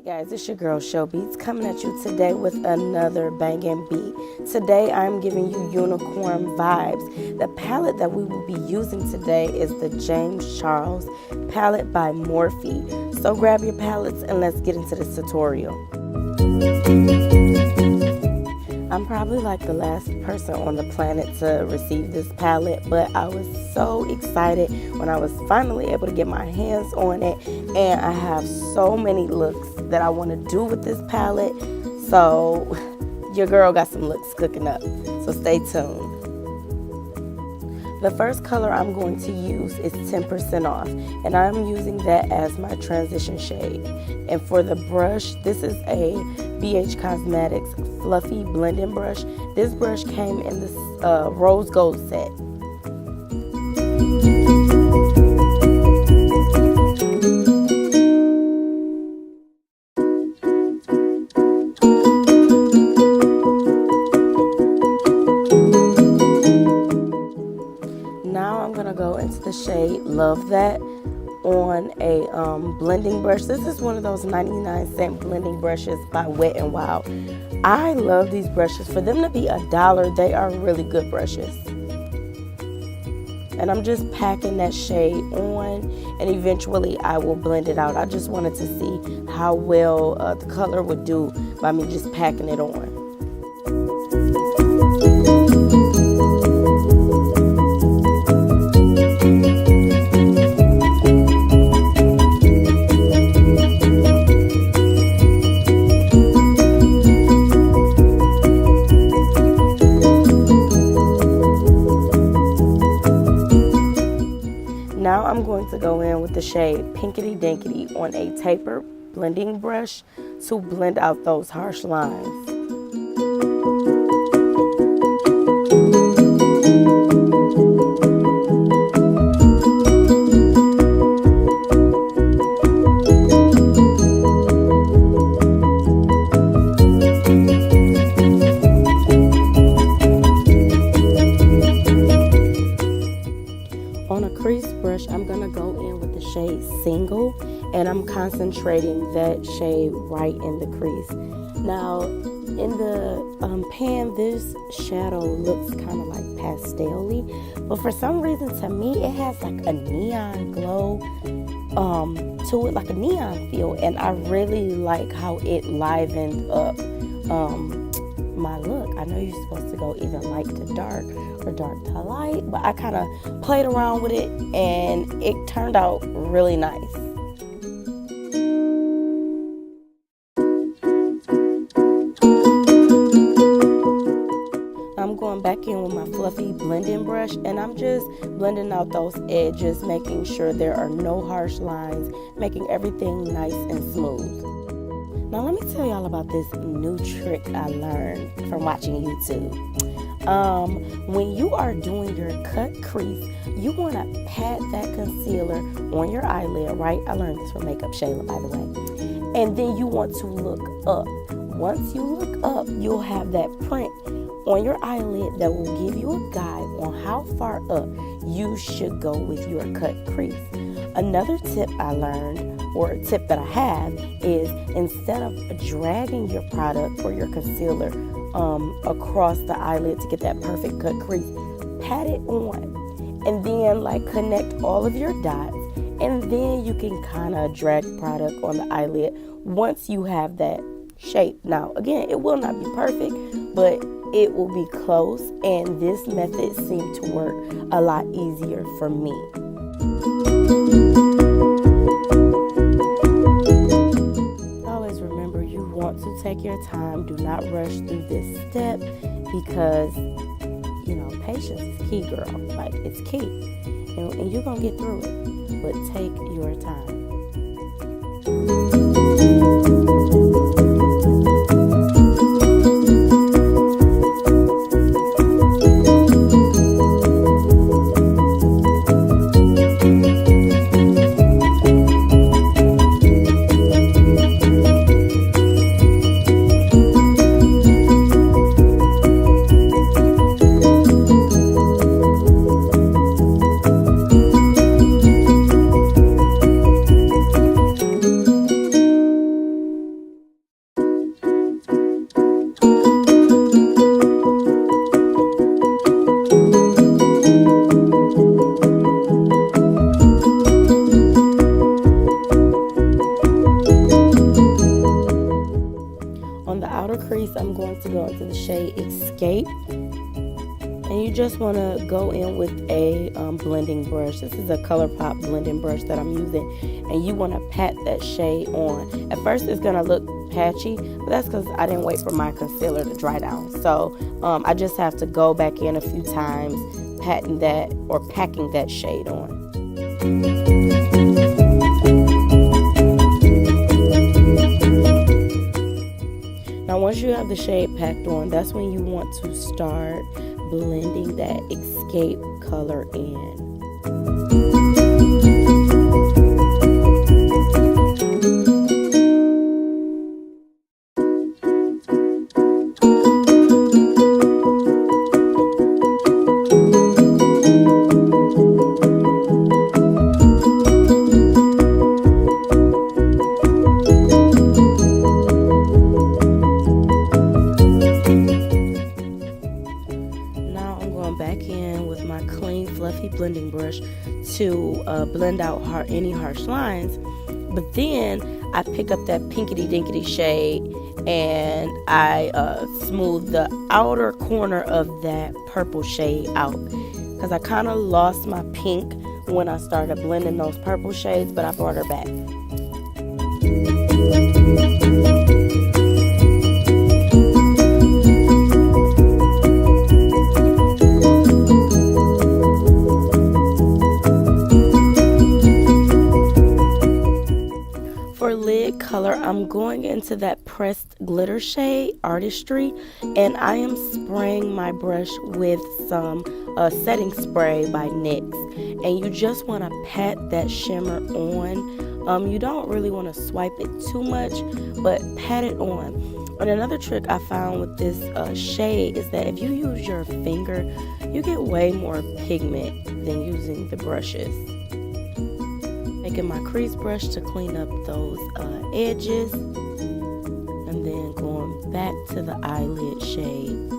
Guys, it's your girl Shelbeatzzz coming at you today with another banging beat. Today I'm giving you unicorn vibes. The palette that we will be using today is the James Charles palette by Morphe. So grab your palettes and let's get into this tutorial. I'm probably like the last person on the planet to receive this palette, but I was so excited when I was finally able to get my hands on it, and I have so many looks that I want to do with this palette, so your girl got some looks cooking up, so stay tuned. The first color I'm going to use is 10% off, and I'm using that as my transition shade. And for the brush, this is a BH Cosmetics fluffy blending brush. This brush came in this rose gold set. Now I'm gonna go into the shade Love That on a blending brush. This is one of those 99-cent blending brushes by Wet n Wild. I love these brushes. For them to be $1, they are really good brushes. And I'm just packing that shade on, and eventually I will blend it out. I just wanted to see how well the color would do by me just packing it on. Now I'm going to go in with the shade Pinkity Dinkity on a taper blending brush to blend out those harsh lines. On a crease brush, I'm going to go in with the shade Single, and I'm concentrating that shade right in the crease. Now, in the pan, this shadow looks kind of like pastel-y, but for some reason, to me, it has like a neon glow to it, like a neon feel, and I really like how it livened up my look. I know you're supposed to go either light to dark or dark to light, but I kind of played around with it and it turned out really nice. I'm going back in with my fluffy blending brush, and I'm just blending out those edges, making sure there are no harsh lines, making everything nice and smooth. Now let me tell y'all about this new trick I learned from watching YouTube. When you are doing your cut crease, you want to pat that concealer on your eyelid, right? I learned this from Makeup Shayla, by the way. And then you want to look up. Once you look up, you'll have that print on your eyelid that will give you a guide on how far up you should go with your cut crease. Another tip I learned, or a tip that I have, is instead of dragging your product or your concealer across the eyelid to get that perfect cut crease, pat it on and then like connect all of your dots, and then you can kind of drag the product on the eyelid once you have that shape. Now again, it will not be perfect, but it will be close, and this method seemed to work a lot easier for me. Always remember, you want to take your time. Do not rush through this step because, you know, patience is key, girl. Like, it's key. And you're going to get through it, but take your time. crease, I'm going to go into the shade Escape. And you just want to go in with a blending brush. This is a Colourpop blending brush that I'm using. And you want to pat that shade on. At first it's going to look patchy, but that's because I didn't wait for my concealer to dry down. So I just have to go back in a few times, patting that or packing that shade on. Now once you have the shade packed on, that's when you want to start blending that Escape color in. Blending brush to blend out any harsh lines, but then I pick up that pinkity dinkity shade and I smooth the outer corner of that purple shade out, because I kind of lost my pink when I started blending those purple shades, but I brought her back. Color, I'm going into that pressed glitter shade Artistry, and I am spraying my brush with some setting spray by NYX, and you just want to pat that shimmer on. You don't really want to swipe it too much, but pat it on. And another trick I found with this shade is that if you use your finger, you get way more pigment than using the brushes. Taking my crease brush to clean up those edges, and then going back to the eyelid shade.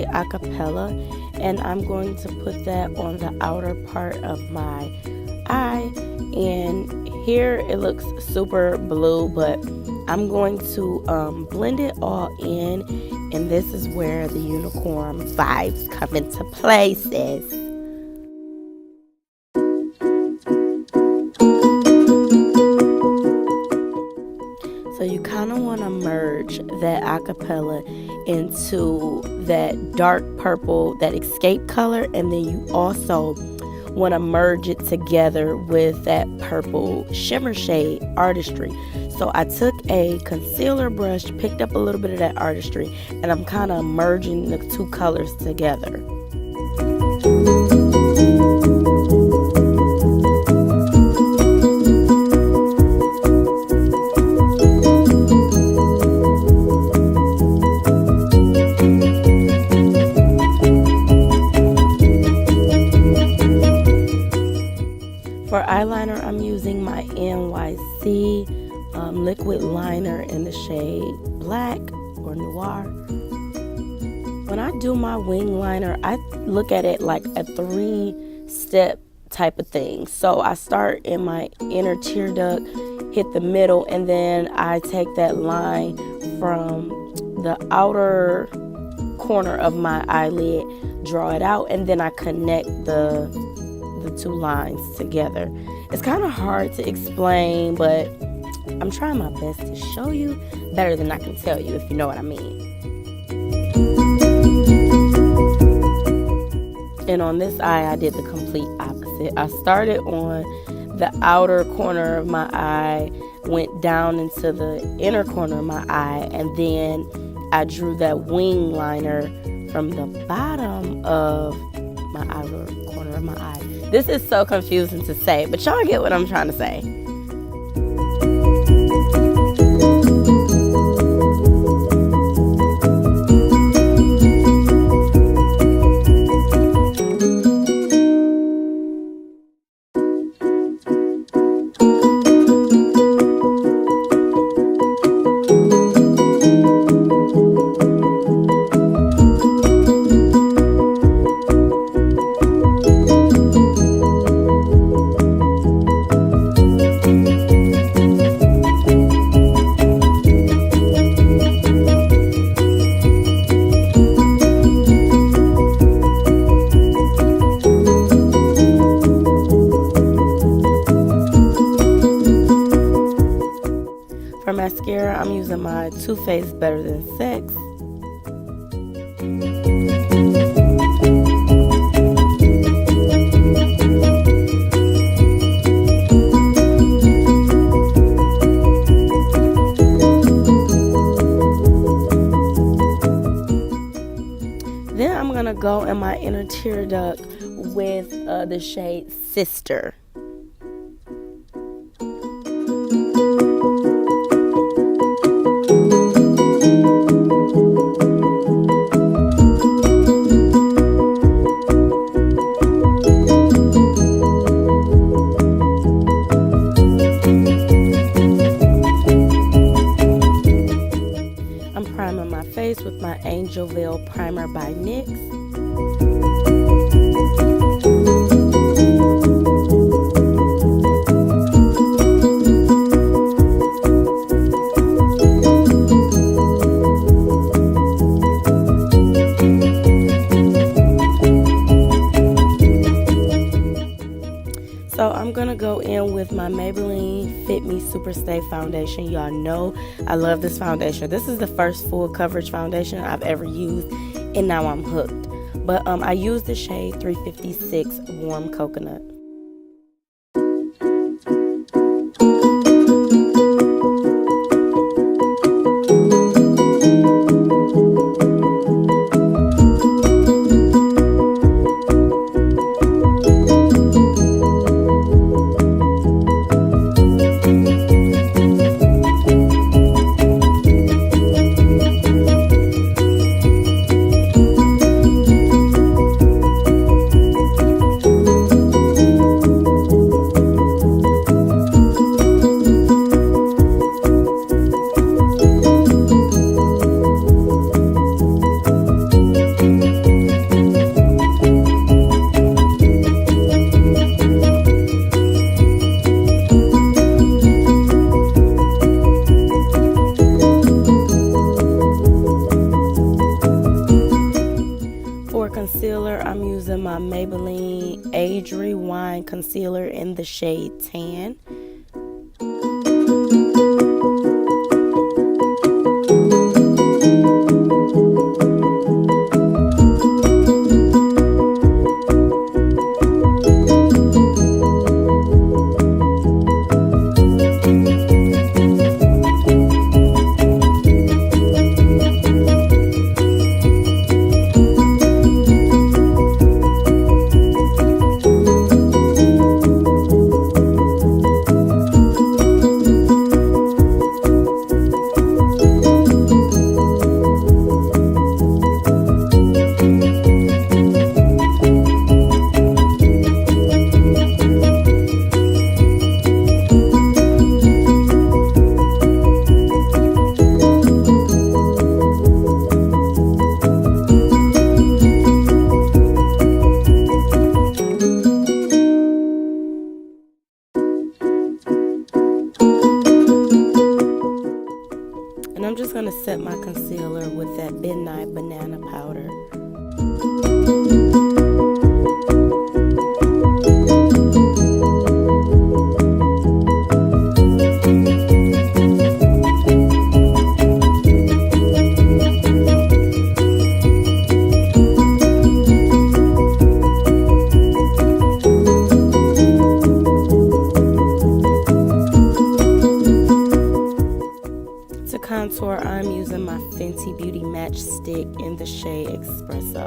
Acapella, and I'm going to put that on the outer part of my eye, and here it looks super blue, but I'm going to blend it all in, and this is where the unicorn vibes come into play, sis. So you kind of want to merge that acapella into that dark purple, that Escape color, and then you also want to merge it together with that purple shimmer shade Artistry. So I took a concealer brush, picked up a little bit of that Artistry, and I'm kind of merging the two colors together. For eyeliner, I'm using my NYC liquid liner in the shade Black or Noir. When I do my wing liner, I look at it like a 3-step type of thing. So I start in my inner tear duct, hit the middle, and then I take that line from the outer corner of my eyelid, draw it out, and then I connect the the two lines together. It's kind of hard to explain, but I'm trying my best to show you better than I can tell you, if you know what I mean. And on this eye, I did the complete opposite. I started on the outer corner of my eye, went down into the inner corner of my eye, and then I drew that wing liner from the bottom of my outer corner of my eye. This is so confusing to say, but y'all get what I'm trying to say. For mascara, I'm using my Too Faced Better Than Sex. Then I'm gonna go in my inner tear duct with the shade Sister. With my Angel Veil primer by NYX. So I'm gonna go in with my Maybelline Fit Super Stay foundation. Y'all know I love this foundation. This is the first full coverage foundation I've ever used, and now I'm hooked. But I use the shade 356 Warm Coconut. Concealer, I'm using my Maybelline Age Rewind concealer in the shade Tan.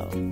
go.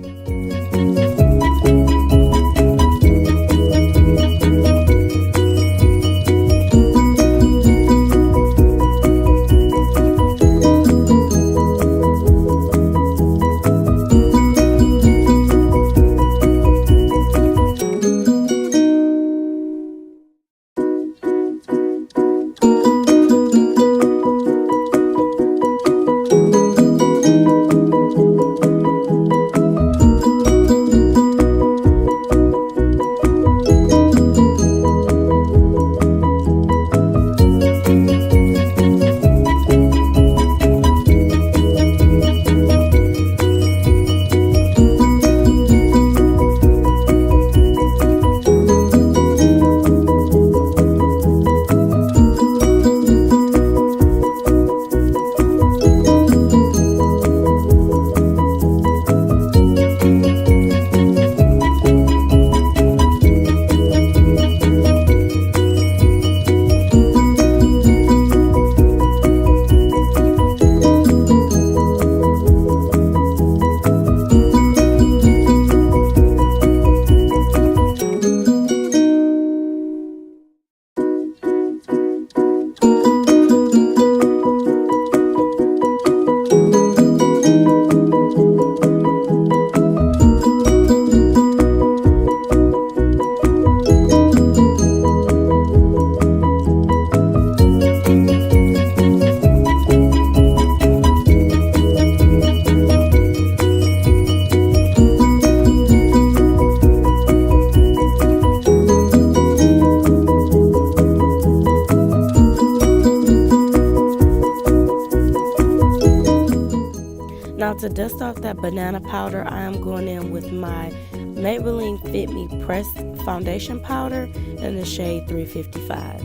Now to dust off that banana powder, I am going in with my Maybelline Fit Me Pressed Foundation Powder in the shade 355.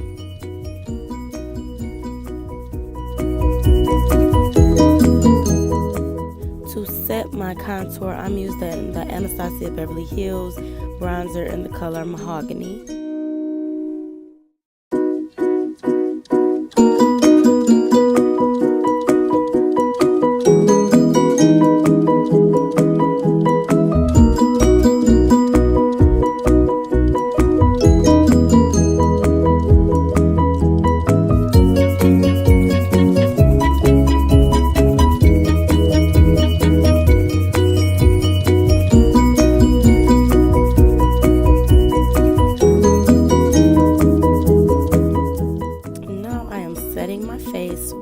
To set my contour, I'm using the Anastasia Beverly Hills bronzer in the color Mahogany.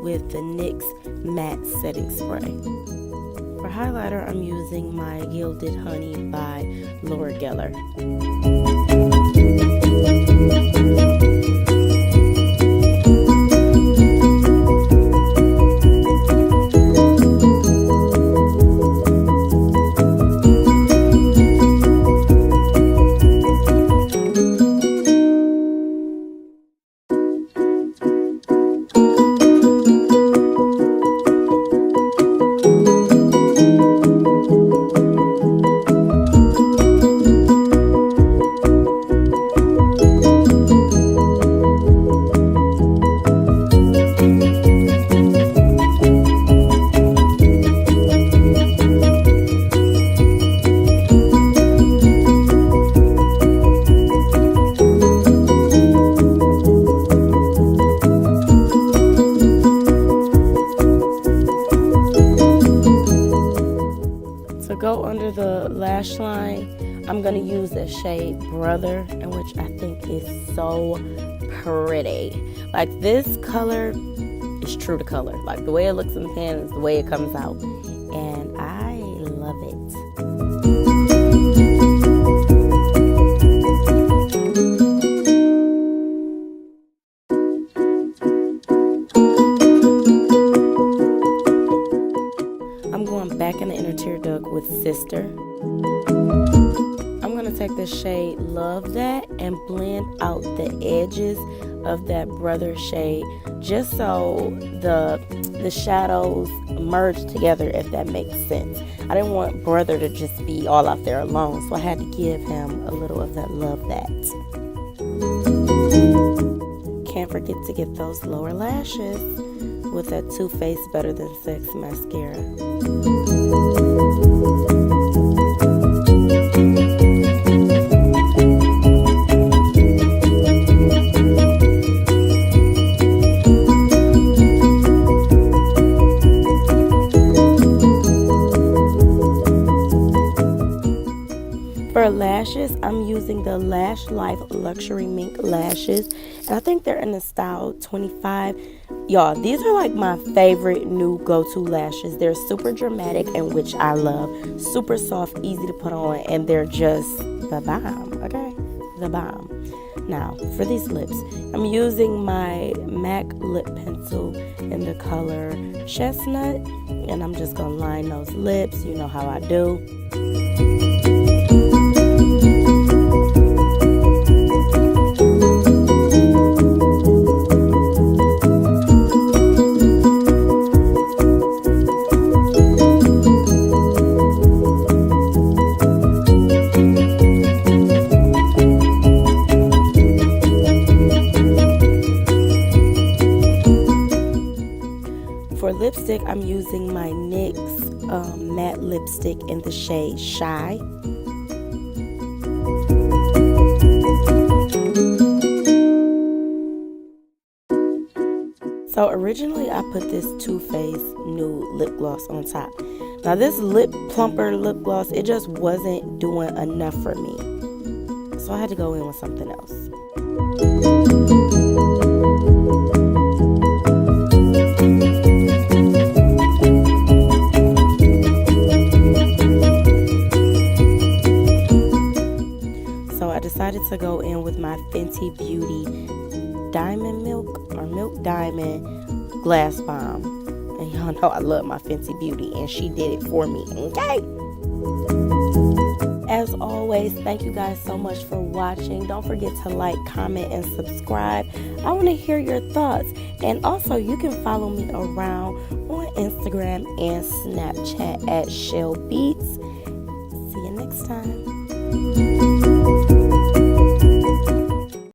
With the NYX matte setting spray. For highlighter, I'm using my Gilded Honey by Laura Geller. Go under the lash line, I'm going to use the shade Brother, in which I think is so pretty. Like, this color is true to color. Like, the way it looks in the pan is the way it comes out. And I love it. Back in the inner tear duct with Sister. I'm going to take the shade Love That and blend out the edges of that Brother shade, just so the shadows merge together, if that makes sense. I didn't want Brother to just be all out there alone, so I had to give him a little of that Love That. Can't forget to get those lower lashes with that Too Faced Better Than Sex mascara. using the Lash Life Luxury Mink Lashes, and I think they're in the style 25. Y'all, these are like my favorite new go-to lashes. They're super dramatic, and which I love. Super soft, easy to put on, and they're just the bomb, okay? The bomb. Now, for these lips, I'm using my MAC lip pencil in the color Chestnut, and I'm just gonna line those lips. You know how I do. For lipstick, I'm using my NYX matte lipstick in the shade Shy. So originally I put this Too Faced nude lip gloss on top. Now this lip plumper lip gloss, it just wasn't doing enough for me. So I had to go in with something else. Decided to go in with my Fenty Beauty Diamond Milk or Milk Diamond Glass Bomb. And y'all know I love my Fenty Beauty, and she did it for me, okay? As always, thank you guys so much for watching. Don't forget to like, comment, and subscribe. I want to hear your thoughts. And also, you can follow me around on Instagram and Snapchat at Shelbeatzzz. See you next time.